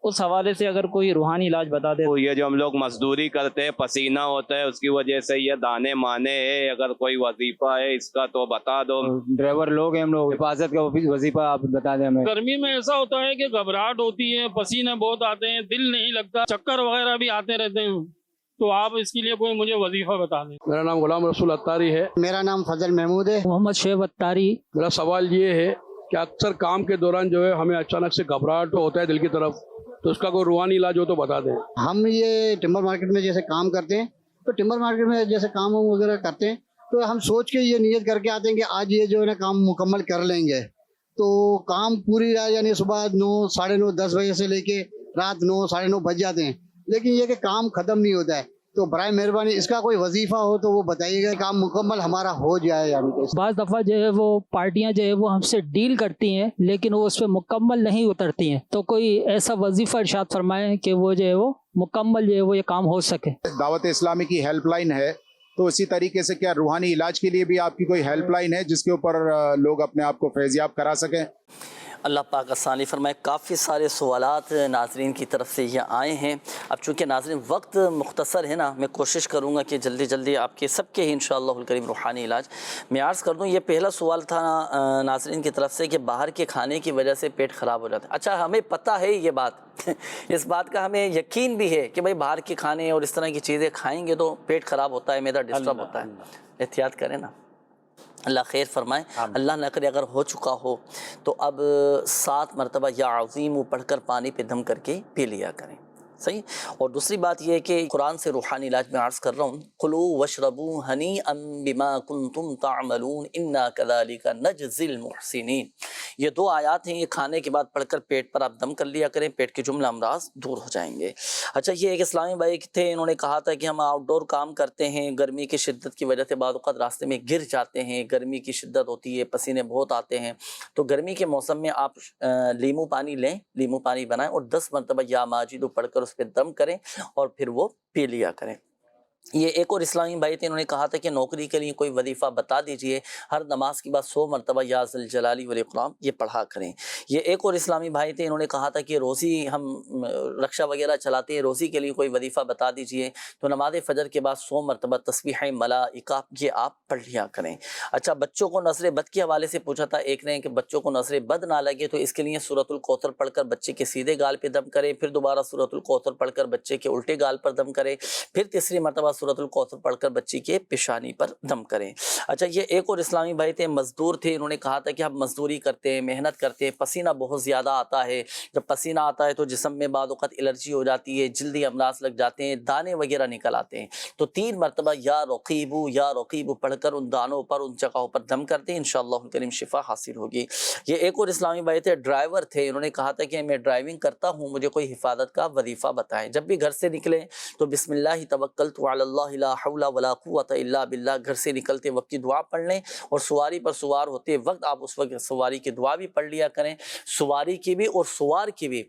S16: اس حوالے سے اگر کوئی روحانی علاج بتا دے.
S17: یہ جو ہم لوگ مزدوری کرتے ہیں، پسینہ ہوتا ہے، اس کی وجہ سے یہ دانے مانے ہے، اگر کوئی وظیفہ ہے اس کا تو بتا دو.
S18: ڈرائیور لوگ ہیں ہم لوگ، حفاظت کا وظیفہ آپ بتا دیں ہمیں.
S19: گرمی میں ایسا ہوتا ہے کہ گھبراہٹ ہوتی ہے، پسینے بہت آتے ہیں، دل نہیں لگتا، چکر وغیرہ بھی آتے رہتے ہیں، تو آپ اس کے لیے کوئی مجھے وظیفہ بتا دیں.
S4: میرا نام غلام رسول اتاری ہے.
S14: میرا نام فضل محمود ہے.
S16: محمد شعیب اتاری.
S4: میرا سوال یہ ہے کہ اکثر کام کے دوران جو ہے ہمیں اچانک سے گھبراہٹ ہوتا ہے دل کی طرف، تو اس کا کوئی روحانی علاج ہو تو بتا دیں.
S14: ہم یہ ٹمبر مارکیٹ میں جیسے کام کرتے ہیں، تو ٹمبر مارکیٹ میں جیسے کام وغیرہ کرتے ہیں تو ہم سوچ کے یہ نیت کر کے آتے ہیں کہ آج یہ جو ہے نا کام مکمل کر لیں گے. تو کام پوری رات یعنی صبح 9 ساڑھے 9 10 بجے سے لے کے رات 9 ساڑھے 9 بج جاتے ہیں، لیکن یہ کہ کام ختم نہیں ہوتا ہے. تو برائے مہربانی اس کا کوئی وظیفہ ہو تو وہ بتائیے گا، کام مکمل ہمارا ہو جائے. یعنی
S16: بعض دفعہ جو ہے وہ پارٹیاں جو ہے وہ ہم سے ڈیل کرتی ہیں لیکن وہ اس پہ مکمل نہیں اترتی ہیں، تو کوئی ایسا وظیفہ ارشاد فرمائیں کہ وہ جو ہے وہ مکمل جو ہے وہ یہ کام ہو سکے.
S20: دعوت اسلامی کی ہیلپ لائن ہے، تو اسی طریقے سے کیا روحانی علاج کے لیے بھی آپ کی کوئی ہیلپ لائن ہے جس کے اوپر لوگ اپنے آپ کو فیضیاب کرا سکیں؟
S2: اللہ پاک آسانی فرمائے. کافی سارے سوالات ناظرین کی طرف سے یہ آئے ہیں. اب چونکہ ناظرین وقت مختصر ہے نا، میں کوشش کروں گا کہ جلدی جلدی آپ کے سب کے ہی انشاءاللہ الکریم روحانی علاج میں عرض کر دوں. یہ پہلا سوال تھا ناظرین کی طرف سے کہ باہر کے کھانے کی وجہ سے پیٹ خراب ہو جاتا ہے. اچھا، ہمیں پتہ ہے یہ بات اس بات کا ہمیں یقین بھی ہے کہ بھائی باہر کے کھانے اور اس طرح کی چیزیں کھائیں گے تو پیٹ خراب ہوتا ہے، معدہ ڈسٹرب ہوتا ہے. احتیاط کریں نا، اللہ خیر فرمائے. اللہ نہ کرے اگر ہو چکا ہو تو اب 7 مرتبہ یا عظیم پڑھ کر پانی پہ دم کر کے پی لیا کریں. صحیح. اور دوسری بات یہ ہے کہ قرآن سے روحانی علاج میں عرض کر رہا ہوں، کلوا واشربوا ہنیئا بما کنتم تعملون انا کذالک نجزی المحسنین. یہ 2 آیات ہیں، یہ کھانے کے بعد پڑھ کر پیٹ پر آپ دم کر لیا کریں، پیٹ کے جملہ امراض دور ہو جائیں گے. اچھا، یہ ایک اسلامی بھائی تھے، انہوں نے کہا تھا کہ ہم آؤٹ ڈور کام کرتے ہیں، گرمی کی شدت کی وجہ سے بعض اوقات راستے میں گر جاتے ہیں، گرمی کی شدت ہوتی ہے، پسینے بہت آتے ہیں، تو گرمی کے موسم میں آپ لیمو پانی لیں، لیمو پانی بنائیں اور 10 مرتبہ یا ماجد پڑھ کر اس پہ دم کریں اور پھر وہ پی لیا کریں. یہ ایک اور اسلامی بھائی تھے، انہوں نے کہا تھا کہ نوکری کے لیے کوئی وظیفہ بتا دیجئے، ہر نماز کے بعد 100 مرتبہ یا ذل جلالی والاکرام یہ پڑھا کریں. یہ ایک اور اسلامی بھائی تھے، انہوں نے کہا تھا کہ روزی ہم رکشہ وغیرہ چلاتے ہیں، روزی کے لیے کوئی وظیفہ بتا دیجئے، تو نماز فجر کے بعد 100 مرتبہ تسبیح ملائکہ یہ آپ پڑھ لیا کریں. اچھا، بچوں کو نظر بد کے حوالے سے پوچھا تھا ایک نے کہ بچوں کو نظر بد نہ لگے تو اس کے لیے سورۃ الکوثر پڑھ کر بچے کے سیدھے گال پہ دم کریں، پھر دوبارہ سورۃ الکوثر پڑھ کر بچے کے الٹے گال پر دم کریں، پھر تیسری مرتبہ سورۃ الکوثر پڑھ کر بچی کے پیشانی پر دم کریں. اچھا، یہ ایک اور اسلامی بھائی تھے، مزدور تھے، انہوں نے کہا تھا کہ ہم مزدوری کرتے ہیں، محنت کرتے ہیں، پسینہ بہت زیادہ آتا ہے، جب پسینہ آتا ہے تو جسم میں بعض اوقات الرجی ہو جاتی ہے، جلدی امراض لگ جاتے ہیں، دانے وغیرہ نکل آتے ہیں، تو 3 مرتبہ یا رقیبو پڑھ کر ان دانوں پر، ان جگہوں پر دم کرتے ہیں، انشاءاللہ الکریم شفا حاصل ہوگی. یہ ایک اور اسلامی بھائی تھے، ڈرائیور تھے، انہوں نے کہا تھا کہ میں ڈرائیونگ کرتا ہوں، مجھے کوئی حفاظت کا وظیفہ بتائیں. جب بھی گھر سے نکلیں تو بسم اللہ توکلت علی اللہ لا حول ولا قوت الا باللہ، گھر سے نکلتے وقت کی دعا پڑھ لیں، اور سواری پر سوار ہوتے وقت آپ اس وقت سواری کی دعا بھی پڑھ لیا کریں، سواری کی بھی اور سوار کی بھی،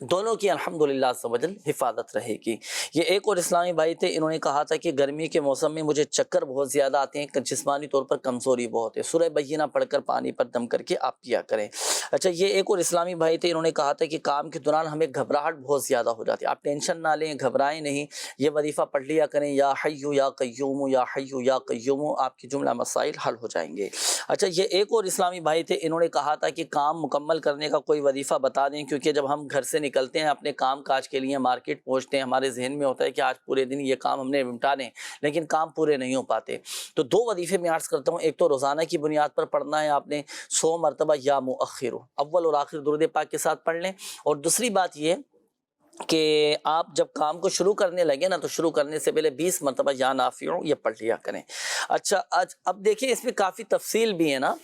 S2: دونوں کی الحمدللہ عز و جل حفاظت رہے گی. یہ ایک اور اسلامی بھائی تھے، انہوں نے کہا تھا کہ گرمی کے موسم میں مجھے چکر بہت زیادہ آتے ہیں، جسمانی طور پر کمزوری بہت ہے، سورہ بینہ پڑھ کر پانی پر دم کر کے آپ پیا کریں. اچھا، یہ ایک اور اسلامی بھائی تھے، انہوں نے کہا تھا کہ کام کے دوران ہمیں گھبراہٹ بہت زیادہ ہو جاتی ہے، آپ ٹینشن نہ لیں، گھبرائیں نہیں، یہ وظیفہ پڑھ لیا کریں، یا حیو یا قیوم، یا حیو یا قیوم، آپ کی جملہ مسائل حل ہو جائیں گے. اچھا، یہ ایک اور اسلامی بھائی تھے، انہوں نے کہا تھا کہ کام مکمل کرنے کا کوئی وظیفہ بتا دیں، کیونکہ جب ہم گھر سے نکلتے ہیں اپنے کام کاج کے لیے، مارکیٹ پہنچتے ہیں، ہمارے ذہن میں ہوتا ہے کہ آج پورے دن یہ کام ہم نے نمٹانے، لیکن کام پورے نہیں ہو پاتے. تو 2 وظیفے میں عرض کرتا ہوں، ایک تو روزانہ کی بنیاد پر پڑھنا ہے آپ نے 100 مرتبہ یا مؤخر، اول اور آخر درود پاک کے ساتھ پڑھ لیں. اور دوسری بات یہ کہ آپ جب کام کو شروع کرنے لگے نا تو شروع کرنے سے پہلے 20 مرتبہ یا نافع یہ پڑھ لیا کریں. اچھا، اب دیکھیں اس میں کافی تفصیل بھی ہے نا،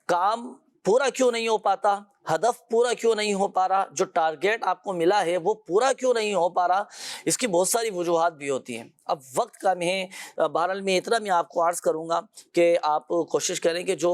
S2: کام پورا کیوں نہیں ہو پاتا، ہدف پورا کیوں نہیں ہو پا رہا، جو ٹارگیٹ آپ کو ملا ہے وہ پورا کیوں نہیں ہو پا رہا، اس کی بہت ساری وجوہات بھی ہوتی ہیں. اب وقت کم ہے، بہرحال میں اتنا میں آپ کو عرض کروں گا کہ آپ کوشش کریں کہ جو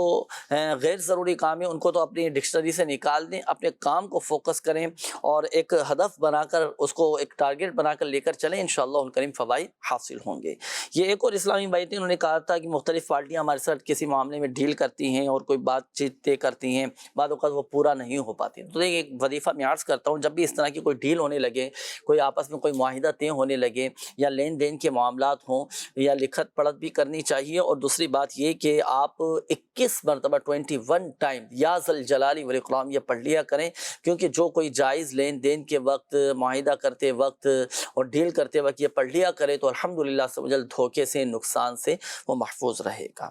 S2: غیر ضروری کام ہے ان کو تو اپنی ڈکشنری سے نکال دیں، اپنے کام کو فوکس کریں اور ایک ہدف بنا کر اس کو ایک ٹارگٹ بنا کر لے کر چلیں، انشاءاللہ الکریم فوائد حاصل ہوں گے۔ یہ ایک اور اسلامی بھائی تھے، انہوں نے کہا تھا کہ مختلف پارٹیاں ہمارے ساتھ کسی معاملے میں ڈیل کرتی ہیں اور کوئی بات چیت طے کرتی ہیں، بعض اوقات وہ پورا نہیں ہو پاتی۔ تو ایک وظیفہ میں عرض کرتا ہوں، جب بھی اس طرح کی کوئی ڈیل ہونے لگے، کوئی آپس میں کوئی معاہدہ طے ہونے لگے یا لین دین کے معاملات ہوں یا لکھت پڑھت بھی کرنی چاہیے، اور دوسری بات یہ کہ آپ 21 مرتبہ 21 ٹائم یا ذل جلالی والاکرام یہ پڑھ لیا کریں، کیونکہ جو کوئی جائز لین دین کے وقت، معاہدہ کرتے وقت اور ڈیل کرتے وقت یہ پڑھ لیا کرے تو الحمدللہ سے وجل دھوکے سے، نقصان سے وہ محفوظ رہے گا۔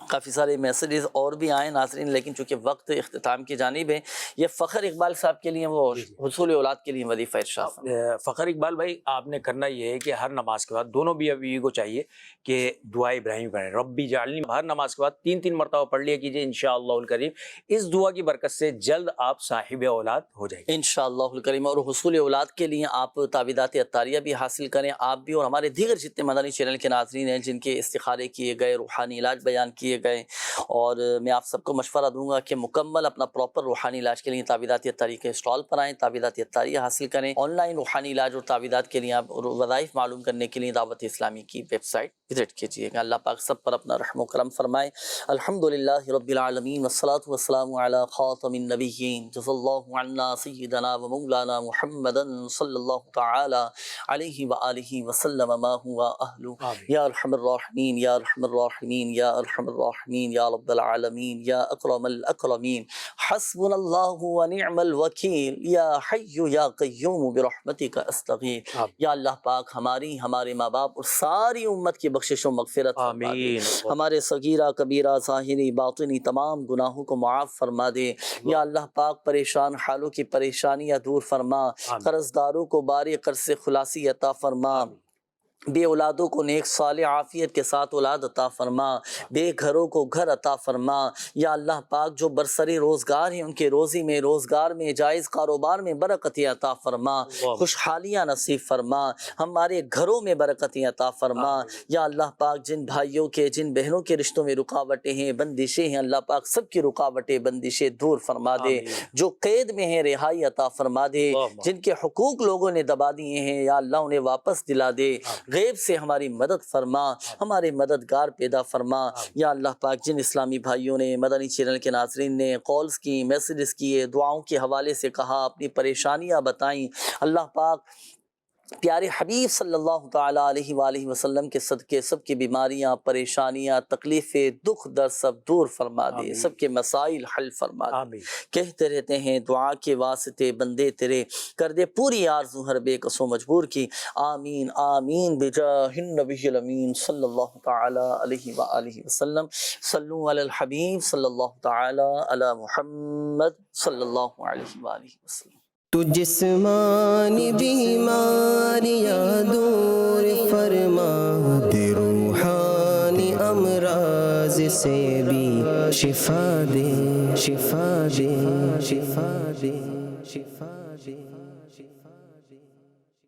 S2: کافی سارے میسیجز اور بھی آئے ناظرین، لیکن چونکہ وقت اختتام کی جانب ہے، یہ فخر اقبال صاحب کے لیے وہ حصول اولاد کے لیے وظیفہ ارشاد۔
S9: فخر اقبال بھائی، آپ نے کرنا یہ ہے کہ ہر نماز کے بعد دونوں بیوی کو چاہیے کہ دعا ابراہیم کریں، ربی جعلنی، ہر نماز کے بعد 3 مرتبہ پڑھ لیا کیجیے، انشاءاللہ الکریم اس دعا کی برکت سے جلد آپ صاحب اولاد ہو جائیں گے
S2: انشاءاللہ الکریم۔ اور حصول اولاد کے لیے آپ تعویذات عطاریہ بھی حاصل کریں، آپ بھی اور ہمارے دیگر جتنے مدنی چینل کے ناظرین ہیں جن کے استخارے کیے گئے، روحانی علاج بیان کیے گئے، اور میں آپ سب کو مشورہ دوں گا کہ مکمل اپنا پراپر روحانی علاج کے لیے تعویذات عطاریہ کے اسٹال پر آئیں، تعویذات عطاریہ حاصل کریں۔ آن لائن روحانی علاج اور تعویذات کے لیے آپ وظائف معلوم کرنے کے لیے دعوت اسلامی کی ویب سائٹ وزٹ کیجیے گا۔ اللہ پاک سب پر اپنا رحم و کرم فرمائے۔ الحمدللہ رب العالمین والصلاة والسلام علی خاتم النبیین، جزا اللہ عنا سیدنا و مولانا محمدا صلی اللہ تعالی علیہ وآلہ وسلم ما هو اہلہ، یا ارحم الراحمین یا ارحم الراحمین یا ارحم الراحمین یا رب العالمین یا اکرم الاکرمین، حسبنا اللہ ونعم الوکیل، یا حی یا قیوم برحمتک استغیث۔ یا اللہ پاک ہماری، ہمارے ماں باپ اور ساری امت کی بخشش و مغفرت فرما دے، ہمارے صغیرہ کبیرہ ظاہری باطنی تمام گناہوں کو معاف فرما دے۔ یا اللہ پاک پریشان حالوں کی پریشانیاں دور فرما، قرض داروں کو باری قرض سے خلاصی عطا فرما، بے اولادوں کو نیک صالح عافیت کے ساتھ اولاد عطا فرما، بے گھروں کو گھر عطا فرما۔ یا اللہ پاک جو برسری روزگار ہیں ان کے روزی میں، روزگار میں، جائز کاروبار میں برکتیں عطا فرما، خوشحالیاں نصیب فرما، ہمارے گھروں میں برکتیں عطا فرما۔ یا اللہ پاک جن بھائیوں کے، جن بہنوں کے رشتوں میں رکاوٹیں ہیں، بندشیں ہیں، اللہ پاک سب کی رکاوٹیں، بندشیں دور فرما دے۔ جو قید میں ہیں رہائی عطا فرما دے، جن کے حقوق لوگوں نے دبا دیے ہیں یا اللہ انہیں واپس دلا دے، غیب سے ہماری مدد فرما، ہمارے مددگار پیدا فرما۔ یا اللہ پاک جن اسلامی بھائیوں نے، مدنی چینل کے ناظرین نے کالز کی، میسیجز کیے، دعاؤں کے حوالے سے کہا، اپنی پریشانیاں بتائیں، اللہ پاک پیارے حبیب صلی اللہ تعالیٰ علیہ وآلہ وسلم کے صدقے سب کی بیماریاں، پریشانیاں، تکلیفیں، دکھ درد سب دور فرما دے، سب کے مسائل حل فرما دے۔ کہتے رہتے ہیں دعا کے واسطے بندے تیرے، کر دے پوری آرزو ہر بے کس و مجبور کی، آمین آمین بجاہ النبی الامین صلی اللہ تعالیٰ علیہ وآلہ وسلم۔ صلو علی الحبیب صلی اللہ تعالیٰ علی محمد صلی اللہ علیہ وآلہ وسلم۔
S1: تو جسمانی بیماریاں دور فرما دے، روحانی امراض سے بھی شفا دے، شفا دے، شفا دے، شفا دے۔